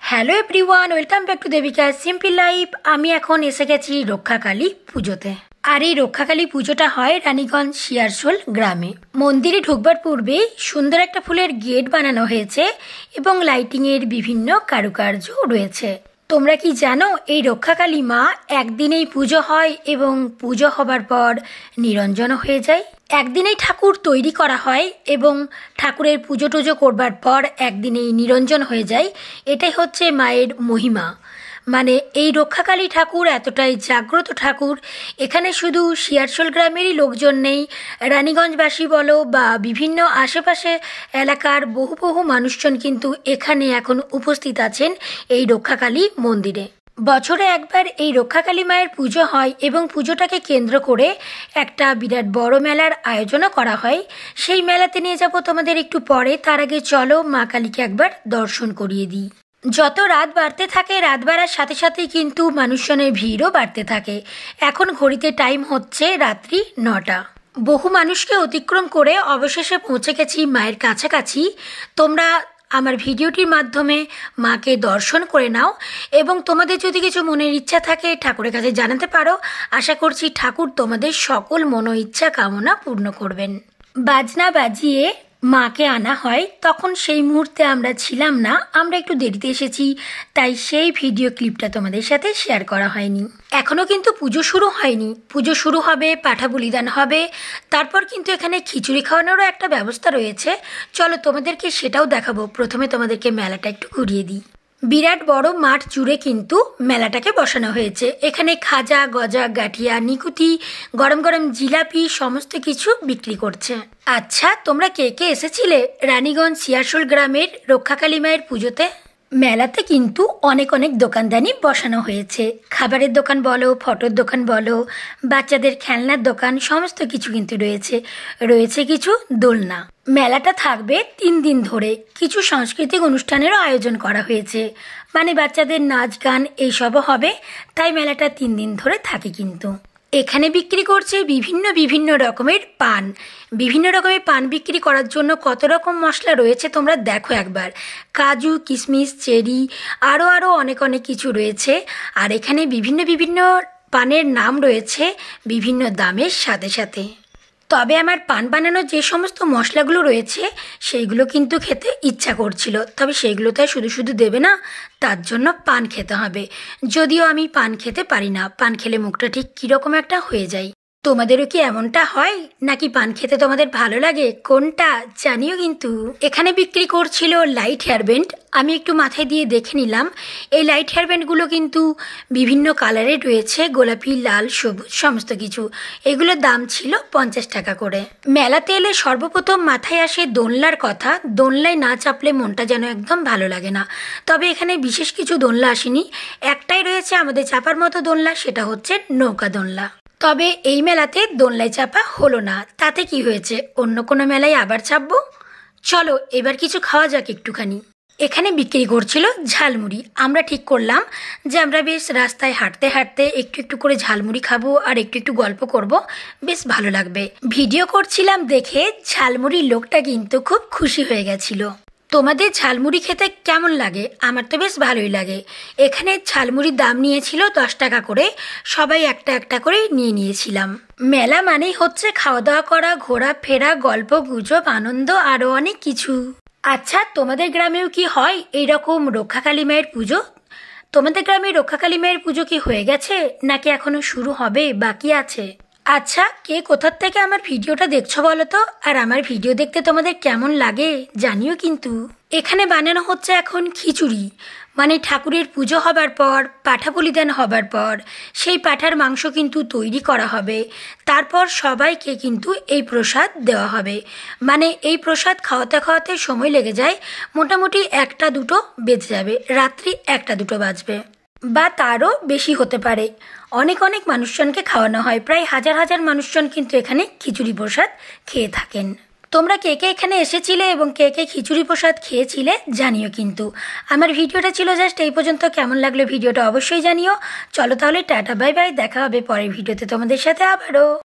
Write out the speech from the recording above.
Hello everyone, welcome back to Debika simple life. আমি এখন এসে গেছি রক্ষাকালী পুজোতে। আর এই রক্ষাকালী পুজোটা হয় রানীগঞ্জ শিয়ারশোল গ্রামে। মন্দিরে ঢুকবার পূর্বে সুন্দর একটা ফুলের গেট বানানো হয়েছে এবং লাইটিংয়ের বিভিন্ন কারুকার্য রয়েছে। তোমরা কি জানো এই রক্ষাকালী মা একদিনেই পুজো হয় এবং পুজো হবার পর নিরঞ্জন হয়ে যায়। একদিনেই ঠাকুর তৈরি করা হয় এবং ঠাকুরের পুজো টুজো করবার পর একদিনেই নিরঞ্জন হয়ে যায়। এটাই হচ্ছে মায়ের মহিমা। মানে এই রক্ষাকালী ঠাকুর এতটাই জাগ্রত ঠাকুর, এখানে শুধু শিয়ারশোল গ্রামেরই লোকজন নেই, রানীগঞ্জবাসী বলো বা বিভিন্ন আশেপাশে এলাকার বহু বহু মানুষজন কিন্তু এখানে এখন উপস্থিত আছেন এই রক্ষাকালী মন্দিরে। বছরে একবার এই রক্ষাকালী মায়ের পুজো হয় এবং পুজোটাকে কেন্দ্র করে একটা বিরাট বড় মেলার আয়োজনও করা হয়। সেই মেলাতে নিয়ে যাব তোমাদের একটু পরে। তার আগে চলো মা কালীকে একবার দর্শন করিয়ে দিই। যত রাত বাড়তে থাকে, রাত বাড়ার সাথে সাথেই কিন্তু মানুষজনের ভিড়ও বাড়তে থাকে। এখন ঘড়িতে টাইম হচ্ছে রাত্রি 9টা। বহু মানুষকে অতিক্রম করে অবশেষে পৌঁছে গেছি মায়ের কাছাকাছি। তোমরা আমার ভিডিওটির মাধ্যমে মাকে দর্শন করে নাও এবং তোমাদের যদি কিছু মনের ইচ্ছা থাকে ঠাকুরের কাছে জানাতে পারো। আশা করছি ঠাকুর তোমাদের সকল মনো ইচ্ছা কামনা পূর্ণ করবেন। বাজনা বাজিয়ে মাকে আনা হয়, তখন সেই মুহূর্তে আমরা ছিলাম না, আমরা একটু দেরিতে এসেছি, তাই সেই ভিডিও ক্লিপটা তোমাদের সাথে শেয়ার করা হয়নি। এখনও কিন্তু পুজো শুরু হয়নি। পুজো শুরু হবে, পাঠা বলিদান হবে, তারপর কিন্তু এখানে খিচুড়ি খাওয়ানোরও একটা ব্যবস্থা রয়েছে। চলো তোমাদেরকে সেটাও দেখাবো। প্রথমে তোমাদেরকে মেলাটা একটু ঘুরিয়ে দিই। বিরাট বড় মাঠ জুড়ে কিন্তু মেলাটাকে বসানো হয়েছে। এখানে খাজা, গজা, গাঠিয়া, নিকুতি, গরম গরম জিলাপি সমস্ত কিছু বিক্রি করছে। আচ্ছা, তোমরা কে কে এসেছিলে রানীগঞ্জ শিয়ারশোল গ্রামের রক্ষাকালী মায়ের পুজোতে? মেলাতে কিন্তু অনেক অনেক দোকানদানি বসানো হয়েছে। খাবারের দোকান বলো, ফটোর দোকান বলো, বাচ্চাদের খেলনার দোকান, সমস্ত কিছু কিন্তু রয়েছে। রয়েছে কিছু দোলনা। মেলাটা থাকবে 3 দিন ধরে। কিছু সাংস্কৃতিক অনুষ্ঠানেরও আয়োজন করা হয়েছে, মানে বাচ্চাদের নাচ গান এইসবও হবে। তাই মেলাটা 3 দিন ধরে থাকে। কিন্তু এখানে বিক্রি করছে বিভিন্ন বিভিন্ন রকমের পান। বিভিন্ন রকমের পান বিক্রি করার জন্য কত রকম মশলা রয়েছে তোমরা দেখো একবার। কাজু, কিশমিশ, চেরি, আরও অনেক অনেক কিছু রয়েছে। আর এখানে বিভিন্ন বিভিন্ন পানের নাম রয়েছে বিভিন্ন দামের সাথে সাথে। তবে আমার পান বানানোর যে সমস্ত মশলাগুলো রয়েছে সেইগুলো কিন্তু খেতে ইচ্ছা করছিল, তবে সেইগুলো তো শুধু শুধু দেবে না, তার জন্য পান খেতে হবে। যদিও আমি পান খেতে পারি না, পান খেলে মুখটা ঠিক কীরকম একটা হয়ে যায়। তোমাদেরও কি এমনটা হয় নাকি পান খেতে তোমাদের ভালো লাগে? কোনটা জানিও। কিন্তু এখানে বিক্রি করছিল লাইট হেয়ার ব্যান্ড। আমি একটু মাথায় দিয়ে দেখে নিলাম। এই লাইট হেয়ার ব্যান্ডগুলো কিন্তু বিভিন্ন কালারের রয়েছে, গোলাপি, লাল, সবুজ সমস্ত কিছু। এগুলোর দাম ছিল 50 টাকা করে। মেলাতে এলে সর্বপ্রথম মাথায় আসে দোলনার কথা। দোলনায় না চাপলে মনটা যেন একদম ভালো লাগে না। তবে এখানে বিশেষ কিছু দোলনা আসেনি। একটাই রয়েছে আমাদের চাপার মতো দোলনা, সেটা হচ্ছে নৌকা দোলনা। তবে এই মেলাতে দোলনায় চাপা হলো না, তাতে কি হয়েছে, অন্য কোনো মেলায় আবার চাপবো। চলো এবার কিছু খাওয়া যাক একটুখানি। এখানে বিক্রি করছিল ঝালমুড়ি। আমরা ঠিক করলাম যে আমরা বেশ রাস্তায় হাঁটতে হাঁটতে একটু একটু করে ঝালমুড়ি খাবো আর একটু একটু গল্প করব, বেশ ভালো লাগবে। ভিডিও করছিলাম দেখে ঝালমুড়ির লোকটা কিন্তু খুব খুশি হয়ে গেছিল। তোমাদের ঝালমুড়ি খেতে কেমন লাগে? আমার তো বেশ ভালোই লাগে। এখানে ঝালমুড়ির দাম নিয়েছিল 10 টাকা করে। সবাই একটা একটা করে নিয়েছিলাম। মেলা মানেই হচ্ছে খাওয়া দাওয়া করা, ঘোরা ফেরা, গল্প গুজব, আনন্দ, আরও অনেক কিছু। আচ্ছা, তোমাদের গ্রামেও কি হয় এইরকম রক্ষাকালী মায়ের পুজো? তোমাদের গ্রামে রক্ষাকালী মায়ের পুজো কি হয়ে গেছে নাকি এখনো শুরু হবে, বাকি আছে? আচ্ছা, কে কোথার থেকে আমার ভিডিওটা দেখছো বলো তো? আর আমার ভিডিও দেখতে তোমাদের কেমন লাগে জানিও। কিন্তু এখানে বানানো হচ্ছে এখন খিচুড়ি। মানে ঠাকুরের পুজো হবার পর, পাঠা বলিদান হবার পর সেই পাঠার মাংস কিন্তু তৈরি করা হবে। তারপর সবাইকে কিন্তু এই প্রসাদ দেওয়া হবে। মানে এই প্রসাদ খাওয়াতে খাওয়াতে সময় লেগে যায়, মোটামুটি 1টা 2টো বেজে যাবে, রাত্রি 1টা 2টো বাজবে বা তারও বেশি হতে পারে। অনেক অনেক মানুষজনকে খাওয়ানো হয়, প্রায় হাজার হাজার মানুষজন কিন্তু এখানে খিচুড়ি প্রসাদ খেয়ে থাকেন। তোমরা কে কে এখানে এসেছিলে এবং কে কে খিচুড়ি প্রসাদ খেয়েছিলে জানিও। কিন্তু আমার ভিডিওটা ছিল জাস্ট এই পর্যন্ত। কেমন লাগলো ভিডিওটা অবশ্যই জানিও। চলো তাহলে টাটা, বাই বাই, দেখা হবে পরের ভিডিওতে তোমাদের সাথে আবারও।